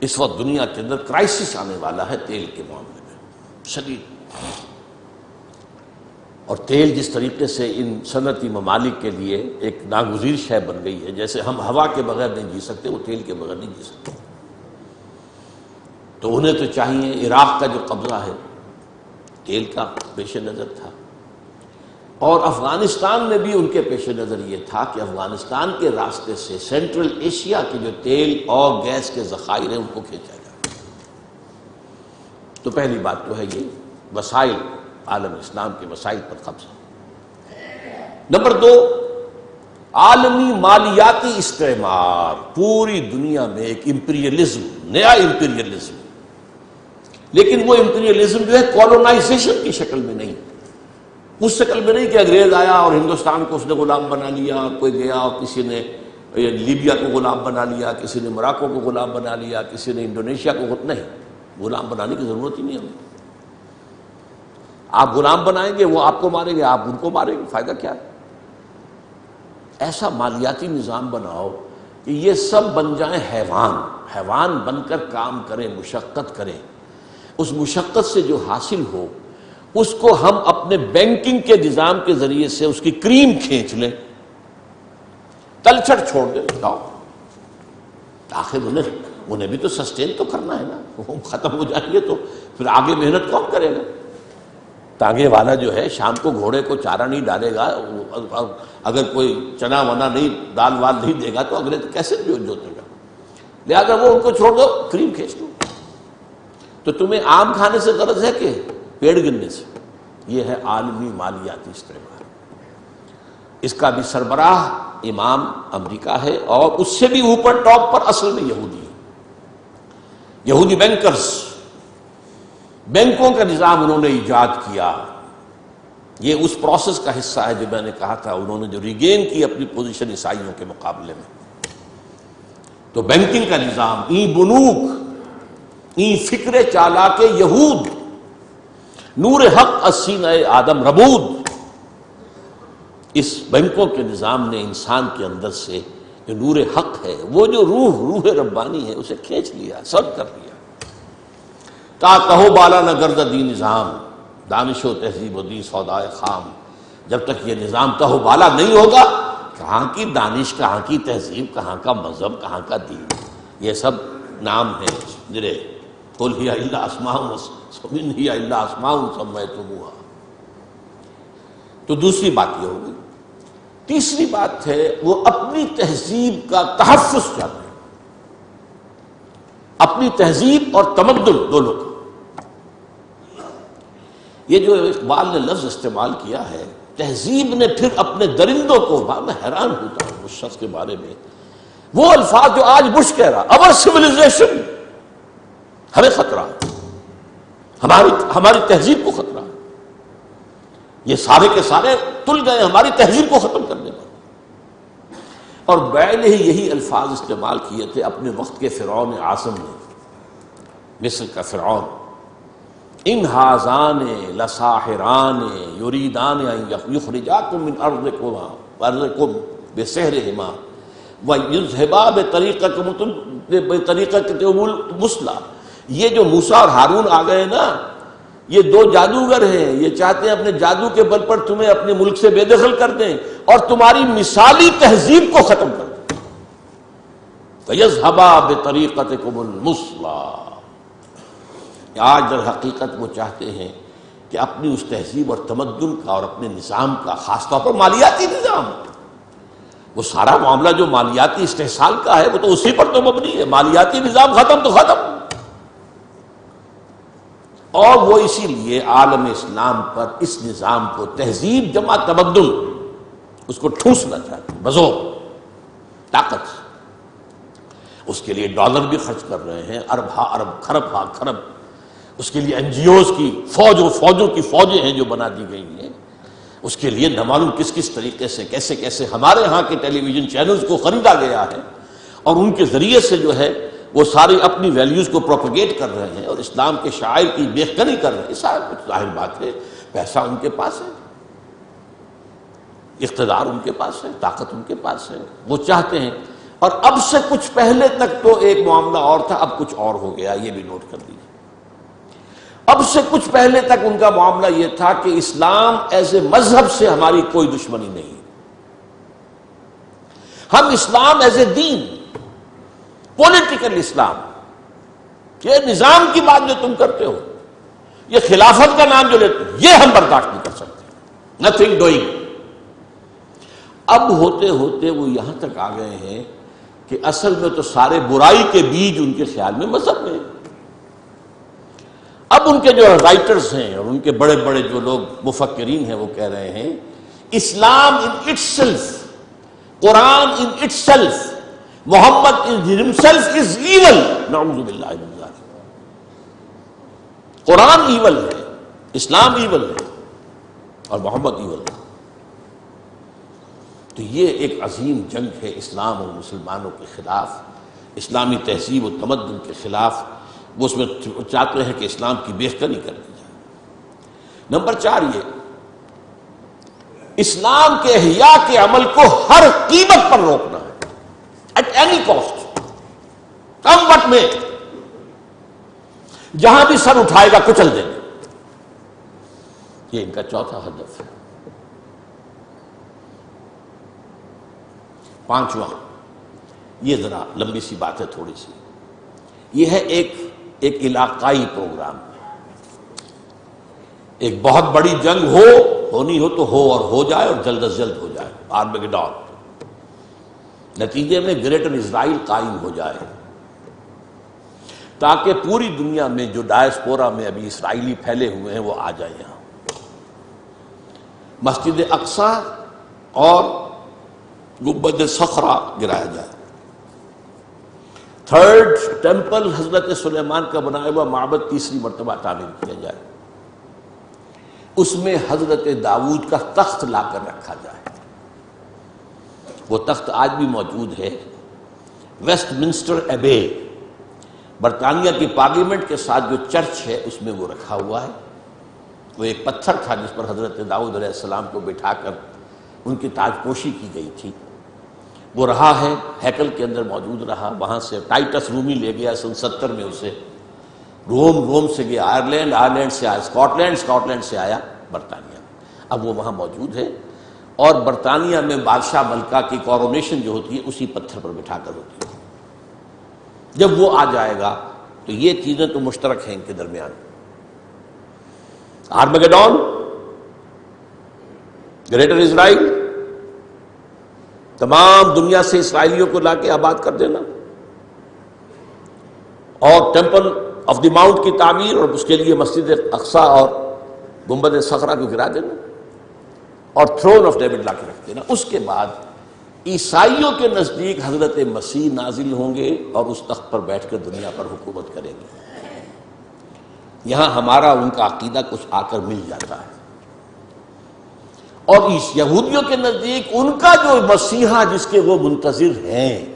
اس وقت دنیا کے اندر کرائسس آنے والا ہے تیل کے معاملے میں، شدید۔ اور تیل جس طریقے سے ان صنعتی ممالک کے لیے ایک ناگزیر شے بن گئی ہے، جیسے ہم ہوا کے بغیر نہیں جی سکتے، وہ تیل کے بغیر نہیں جی سکتے۔ تو انہیں تو چاہیے، عراق کا جو قبضہ ہے تیل کا پیش نظر تھا، اور افغانستان میں بھی ان کے پیش نظر یہ تھا کہ افغانستان کے راستے سے سینٹرل ایشیا کے جو تیل اور گیس کے ذخائر ہیں ان کو کھینچا جائے۔ تو پہلی بات تو ہے یہ وسائل، عالم اسلام کے وسائل پر قبضہ۔ نمبر 2، عالمی مالیاتی استعمار، پوری دنیا میں ایک امپیریلزم، نیا امپیریلزم، لیکن وہ امپیریلزم جو ہے کولونائزیشن کی شکل میں نہیں، اس شکل میں نہیں کہ انگریز آیا اور ہندوستان کو اس نے غلام بنا لیا، کوئی گیا اور کسی نے لیبیا کو غلام بنا لیا، کسی نے موراکو کو غلام بنا لیا، کسی نے انڈونیشیا کو، نہیں، غلام بنانے کی ضرورت ہی نہیں ہمیں۔ آپ غلام بنائیں گے، وہ آپ کو ماریں گے، آپ ان کو ماریں گے، فائدہ کیا ہے؟ ایسا مالیاتی نظام بناؤ کہ یہ سب بن جائیں حیوان بن کر کام کریں، مشقت کریں، اس مشقت سے جو حاصل ہو اس کو ہم اپنے بینکنگ کے نظام کے ذریعے سے اس کی کریم کھینچ لیں، تلچھٹ چھوڑ دیں، جاؤ۔ آخر انہیں بھی تو سسٹین تو کرنا ہے نا، وہ ختم ہو جائیں گے تو پھر آگے محنت کون کرے گا؟ تانگے والا جو ہے شام کو گھوڑے کو چارہ نہیں ڈالے گا، اگر کوئی چنا ونا نہیں، دال وال نہیں دے گا تو اگلے کیسے جوتے گا؟ لہٰذا وہ ان کو چھوڑ دو، کریم کھینچ دو۔ تو تمہیں آم کھانے سے غرض ہے کہ پیڑ گرنے سے؟ یہ ہے عالمی مالیاتی استعمار۔ اس کا بھی سربراہ امام امریکہ ہے، اور اس سے بھی اوپر ٹاپ پر اصل میں یہودی ہے، یہودی بینکرز، بینکوں کا نظام انہوں نے ایجاد کیا۔ یہ اس پروسیس کا حصہ ہے جو میں نے کہا تھا، انہوں نے جو ریگین کی اپنی پوزیشن عیسائیوں کے مقابلے میں۔ تو بینکنگ کا نظام، این بنوک، این فکر چالاک یہود، نور حق السینہ آدم ربود، اس بینکوں کے نظام نے انسان کے اندر سے جو نور حق ہے، وہ جو روح ربانی ہے، اسے کھینچ لیا، سرد کر لیا۔ تا کہو بالا نہ گرد دی نظام، دانش و تہذیب و دی سودائے خام۔ جب تک یہ نظام کہو بالا نہیں ہوگا، کہاں کی دانش، کہاں کی تہذیب، کہاں کا مذہب، کہاں کا دین، یہ سب نام ہیں، قل ہی الا اسماء ان ہی الا اسماء سمیتموہا. تو دوسری بات یہ ہوگی. تیسری بات ہے وہ اپنی تہذیب کا تحفظ چاہتے ہیں، اپنی تہذیب اور تمدن دونوں کا. یہ جو اقبال نے لفظ استعمال کیا ہے تہذیب نے، پھر اپنے درندوں کو، میں حیران ہوتا ہوں اس شخص کے بارے میں، وہ الفاظ جو آج بش کہہ رہا، اور سویلائزیشن، ہمیں خطرہ ہے، ہماری تہذیب کو خطرہ ہے. یہ سارے کے سارے تل گئے ہماری تہذیب کو ختم کرنے پر. اور بیل ہی یہی الفاظ استعمال کیے تھے اپنے وقت کے فرعون اعظم نے، مصر کا فرعون. ان ھذان لساحران یریدان ان یخرجاکم من ارضکم بسحرہما ویذھبا بطریقتکم المثلی. یہ جو موسیٰ اور ہارون آ گئے نا، یہ دو جادوگر ہیں، یہ چاہتے ہیں اپنے جادو کے بل پر تمہیں اپنے ملک سے بے دخل کر دیں اور تمہاری مثالی تہذیب کو ختم کر دیں. فَيَذْهَبَا بِطَرِيقَتِكُمُ الْمُثْلَىٰ. آج در حقیقت وہ چاہتے ہیں کہ اپنی اس تہذیب اور تمدن کا اور اپنے نظام کا، خاص طور پر مالیاتی نظام، وہ سارا معاملہ جو مالیاتی استحصال کا ہے وہ تو اسی پر تو مبنی ہے. مالیاتی نظام ختم تو ختم. اور وہ اسی لیے عالم اسلام پر اس نظام کو، تہذیب جمع تمدن، اس کو ٹھوسنا چاہتے ہیں بزور طاقت. اس کے لیے ڈالر بھی خرچ کر رہے ہیں، ارب ہا ارب، کھرب ہا کھرب. اس کے لیے این جی اوز کی فوجوں کی فوجیں ہیں جو بنا دی گئی ہیں. اس کے لیے نہ معلوم کس کس طریقے سے، کیسے کیسے ہمارے ہاں کے ٹیلی ویژن چینلز کو خریدا گیا ہے اور ان کے ذریعے سے جو ہے وہ ساری اپنی ویلیوز کو پروپیگیٹ کر رہے ہیں اور اسلام کے شعائر کی بیخبری کر رہے ہیں. سارا کچھ ظاہر بات ہے، پیسہ ان کے پاس ہے، اقتدار ان کے پاس ہے، طاقت ان کے پاس ہے. وہ چاہتے ہیں. اور اب سے کچھ پہلے تک تو ایک معاملہ اور تھا، اب کچھ اور ہو گیا، یہ بھی نوٹ کر لیجیے. اب سے کچھ پہلے تک ان کا معاملہ یہ تھا کہ اسلام ایز اے مذہب سے ہماری کوئی دشمنی نہیں، ہم اسلام as a then, political Islam, یہ نظام کی بات جو تم کرتے ہو، یہ خلافت کا نام جو لیتے ہو، یہ ہم برداشت نہیں کر سکتے. Nothing doing. اب ہوتے ہوتے وہ یہاں تک آ گئے ہیں کہ اصل میں تو سارے برائی کے بیج ان کے خیال میں مذہب میں. اب ان کے جو رائٹرز ہیں اور ان کے بڑے بڑے جو لوگ مفکرین ہیں وہ کہہ رہے ہیں اسلام ان اٹ سیلف، قرآن in itself, Muhammad himself is evil. نعوذ باللہ من ذلک. قرآن ایول ہے، اسلام ایول ہے اور محمد ایول ہے. تو یہ ایک عظیم جنگ ہے اسلام اور مسلمانوں کے خلاف، اسلامی تہذیب و تمدن کے خلاف. وہ اس میں چاہتے ہیں کہ اسلام کی بیخبری کر دی جائے. نمبر 4 یہ اسلام کے احیاء کے عمل کو ہر قیمت پر روکنا ہے، ایٹ اینی کاسٹ، کم وقت میں، جہاں بھی سر اٹھائے گا کچل دیں گے. یہ ان کا چوتھا ہدف ہے. 5واں، یہ ذرا لمبی سی بات ہے تھوڑی سی، یہ ہے ایک علاقائی پروگرام. ایک بہت بڑی جنگ ہونی ہو تو ہو اور ہو جائے اور جلد از جلد ہو جائے، آرمیگیڈون. نتیجے میں گریٹر اسرائیل قائم ہو جائے تاکہ پوری دنیا میں جو ڈائسپورا میں ابھی اسرائیلی پھیلے ہوئے ہیں وہ آ جائیں یہاں. مسجد اقصی اور گنبد صخرہ گرایا جائے. 3rd ٹیمپل حضرت سلیمان کا بنایا ہوا معبد تیسری مرتبہ تعمیر کیا جائے. اس میں حضرت داؤد کا تخت لا کر رکھا جائے. وہ تخت آج بھی موجود ہے، ویسٹ منسٹر ایبے، برطانیہ کی پارلیمنٹ کے ساتھ جو چرچ ہے اس میں وہ رکھا ہوا ہے. وہ ایک پتھر تھا جس پر حضرت داؤد علیہ السلام کو بٹھا کر ان کی تاج پوشی کی گئی تھی. وہ رہا ہے، ہیکل کے اندر موجود رہا. وہاں سے ٹائٹس رومی لے گیا سن 70 میں اسے. روم سے گیا آئرلینڈ سے آیا اسکاٹ لینڈ سے آیا برطانیہ. اب وہ وہاں موجود ہے اور برطانیہ میں بادشاہ ملکہ کی کورونیشن جو ہوتی ہے اسی پتھر پر بٹھا کر ہوتی ہے. جب وہ آ جائے گا تو یہ چیزیں تو مشترک ہیں ان کے درمیان. آرمیگیڈون، گریٹر اسرائیل، تمام دنیا سے اسرائیلیوں کو لا کے آباد کر دینا، اور ٹیمپل آف دی ماؤنٹ کی تعمیر اور اس کے لیے مسجد اقصی اور گنبد صخرہ کو گرا دینا، اور تھرون آف ڈیوڈ لا کے رکھ دینا. اس کے بعد عیسائیوں کے نزدیک حضرت مسیح نازل ہوں گے اور اس تخت پر بیٹھ کر دنیا پر حکومت کریں گے. یہاں ہمارا ان کا عقیدہ کچھ آ کر مل جاتا ہے. اور اس یہودیوں کے نزدیک ان کا جو مسیحا جس کے وہ منتظر ہیں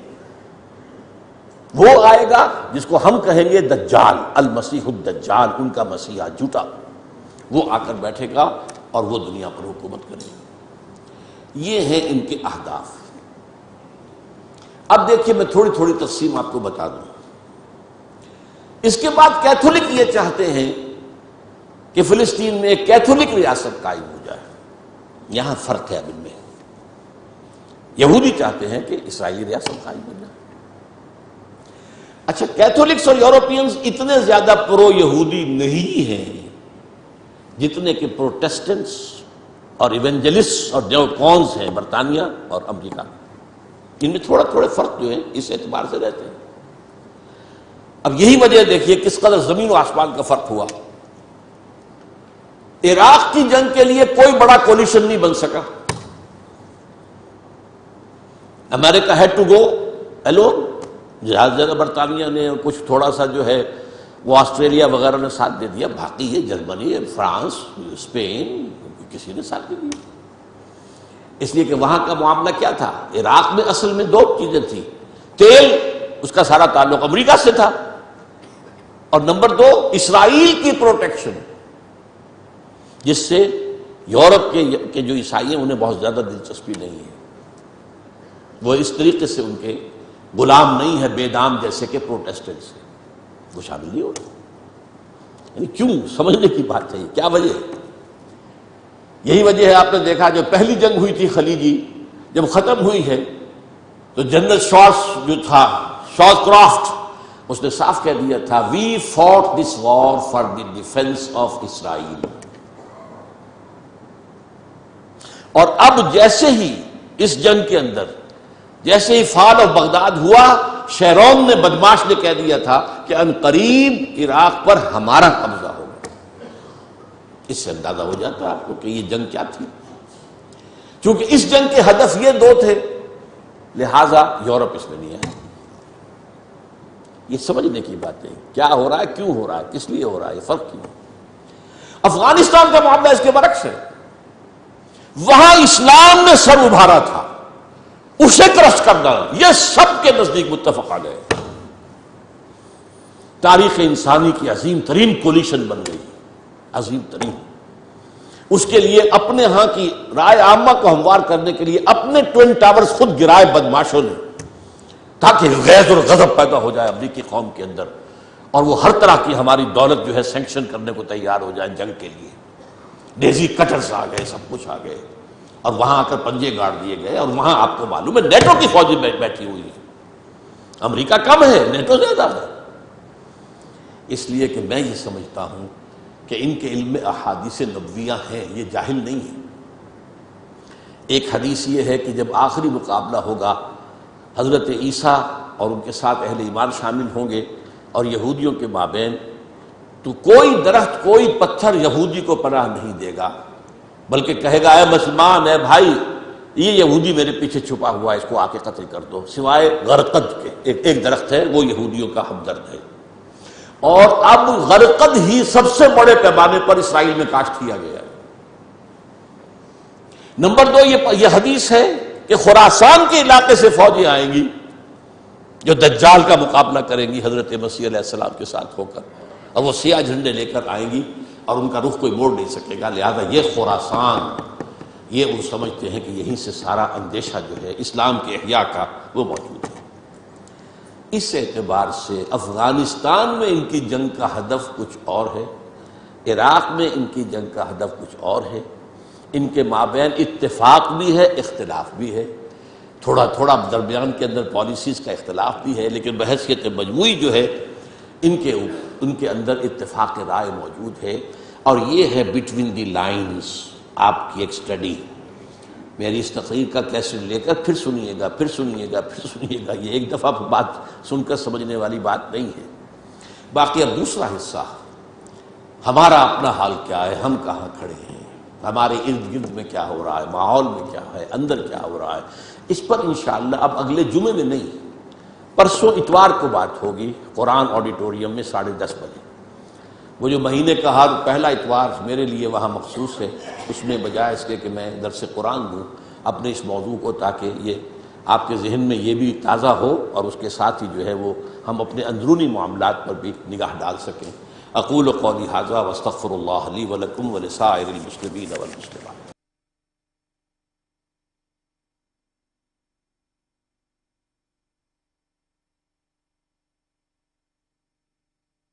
وہ آئے گا، جس کو ہم کہیں گے دجال، المسیح الدجال، ان کا مسیحا جھوٹا، وہ آ کر بیٹھے گا اور وہ دنیا پر حکومت کرے گا. یہ ہیں ان کے اہداف. اب دیکھیے میں تھوڑی تھوڑی تقسیم آپ کو بتا دوں. اس کے بعد کیتھولک یہ چاہتے ہیں کہ فلسطین میں ایک کیتھولک ریاست قائم ہو جائے. یہاں فرق ہے اب ان میں. یہودی چاہتے ہیں کہ اسرائیلی ریاست قائم ہو جائے. اچھا، کیتھولکس اور یورپینز اتنے زیادہ پرو یہودی نہیں ہیں جتنے کہ پروٹیسٹنٹس اور ایونجلسٹ اور نیوکونز ہیں برطانیہ اور امریکہ. ان میں تھوڑے فرق جو ہیں اس اعتبار سے رہتے ہیں. اب یہی وجہ دیکھیے کس قدر زمین و آسمان کا فرق ہوا. عراق کی جنگ کے لیے کوئی بڑا کولیشن نہیں بن سکا. امریکہ ہیڈ ٹو گو الون. زیادہ زیادہ برطانیہ نے اور کچھ تھوڑا سا جو ہے وہ آسٹریلیا وغیرہ نے ساتھ دے دیا، باقی یہ جرمنی، فرانس، اسپین، کسی نے ساتھ نہیں دیا. اس لیے کہ وہاں کا معاملہ کیا تھا، عراق میں اصل میں دو چیزیں تھیں. تیل، اس کا سارا تعلق امریکہ سے تھا، اور نمبر دو اسرائیل کی پروٹیکشن، جس سے یورپ کے جو عیسائی ہیں انہیں بہت زیادہ دلچسپی نہیں ہے. وہ اس طریقے سے ان کے غلام نہیں ہے بے دام جیسے کہ پروٹیسٹنٹ سے. وہ شامل نہیں ہو رہا. یعنی کیوں، سمجھنے کی بات ہے کیا وجہ ہے. یہی وجہ ہے آپ نے دیکھا جو پہلی جنگ ہوئی تھی خلیجی، جب ختم ہوئی ہے تو جنرل شارس جو تھا، شارس کرافٹ، اس نے صاف کہہ دیا تھا we fought this war for the defence of Israel. اور اب جیسے ہی اس جنگ کے اندر جیسے ہی فال آف بغداد ہوا، شیرون نے بدماش نے کہہ دیا تھا کہ ان قریب عراق پر ہمارا قبضہ ہوگا. اس سے اندازہ ہو جاتا ہے آپ کو کہ یہ جنگ کیا تھی. چونکہ اس جنگ کے ہدف یہ دو تھے، لہذا یورپ اس میں نہیں آیا. یہ سمجھنے کی بات ہے کیا ہو رہا ہے، کیوں ہو رہا ہے، کس لیے ہو رہا ہے، یہ فرق کیوں. افغانستان کا معاملہ اس کے برعکس ہے. وہاں اسلام نے سر ابھارا تھا، اسے کرس کرنا یہ سب کے نزدیک متفق علیہ ہے. تاریخ انسانی کی عظیم ترین کولیشن بن گئی، عظیم ترین. اس کے لیے اپنے ہاں کی رائے عامہ کو ہموار کرنے کے لیے اپنے ٹوئن ٹاورز خود گرائے بدماشوں نے، تاکہ غیظ اور غضب پیدا ہو جائے امریکی قوم کے اندر، اور وہ ہر طرح کی ہماری دولت جو ہے سینکشن کرنے کو تیار ہو جائے جنگ کے لیے. ڈیزی کٹرز آ گئے، سب کچھ آ گئے، اور وہاں آ کر پنجے گاڑ دیے گئے. اور وہاں آپ کو معلوم ہے نیٹو کی فوجیں بیٹھی ہوئی ہے. امریکہ کم ہے، نیٹو زیادہ ہے. اس لیے کہ میں یہ سمجھتا ہوں کہ ان کے علم میں احادیث نبویہ ہیں، یہ جاہل نہیں ہیں. ایک حدیث یہ ہے کہ جب آخری مقابلہ ہوگا حضرت عیسیٰ اور ان کے ساتھ اہل ایمان شامل ہوں گے اور یہودیوں کے مابین، تو کوئی درخت، کوئی پتھر یہودی کو پناہ نہیں دے گا، بلکہ کہے گا اے مسلمان، اے بھائی، یہ یہودی میرے پیچھے چھپا ہوا ہے، اس کو آ کے قتل کر دو. سوائے غرقد کے، ایک درخت ہے وہ یہودیوں کا ہمدرد ہے. اور اب غرقد ہی سب سے بڑے پیمانے پر اسرائیل میں کاشت کیا گیا ہے. نمبر دو، یہ حدیث ہے کہ خراسان کے علاقے سے فوجیں آئیں گی جو دجال کا مقابلہ کریں گی حضرت مسیح علیہ السلام کے ساتھ ہو کر، اور وہ سیاہ جھنڈے لے کر آئیں گی اور ان کا رخ کوئی موڑ نہیں سکے گا. لہذا یہ خراسان، یہ وہ سمجھتے ہیں کہ یہیں سے سارا اندیشہ جو ہے اسلام کے احیاء کا وہ موجود ہے. اس اعتبار سے افغانستان میں ان کی جنگ کا ہدف کچھ اور ہے، عراق میں ان کی جنگ کا ہدف کچھ اور ہے. ان کے مابین اتفاق بھی ہے، اختلاف بھی ہے، تھوڑا تھوڑا درمیان کے اندر پالیسیز کا اختلاف بھی ہے، لیکن بحثیت مجموعی جو ہے ان کے اندر اتفاق رائے موجود ہے، اور یہ ہے بٹوین دی لائنز آپ کی ایک سٹڈی۔ میری اس تقریر کا کیسٹ لے کر پھر سنیے گا، پھر سنیے گا، پھر سنیے گا، یہ ایک دفعہ بات سن کر سمجھنے والی بات نہیں ہے۔ باقی اب دوسرا حصہ، ہمارا اپنا حال کیا ہے، ہم کہاں کھڑے ہیں، ہمارے ارد گرد میں کیا ہو رہا ہے، ماحول میں کیا ہے، اندر کیا ہو رہا ہے، اس پر انشاءاللہ اب اگلے جمعے میں نہیں، پرسوں اتوار کو بات ہوگی قرآن آڈیٹوریم میں 10:30 بجے۔ وہ جو مہینے کا ہر پہلا اتوار میرے لیے وہاں مخصوص ہے، اس میں بجائے اس کے کہ میں درس قرآن دوں اپنے اس موضوع کو، تاکہ یہ آپ کے ذہن میں یہ بھی تازہ ہو، اور اس کے ساتھ ہی جو ہے وہ ہم اپنے اندرونی معاملات پر بھی نگاہ ڈال سکیں۔ اقول قولی ھذا واستغفر اللہ لی ولکم ولسائر المسلمین والمسلمات۔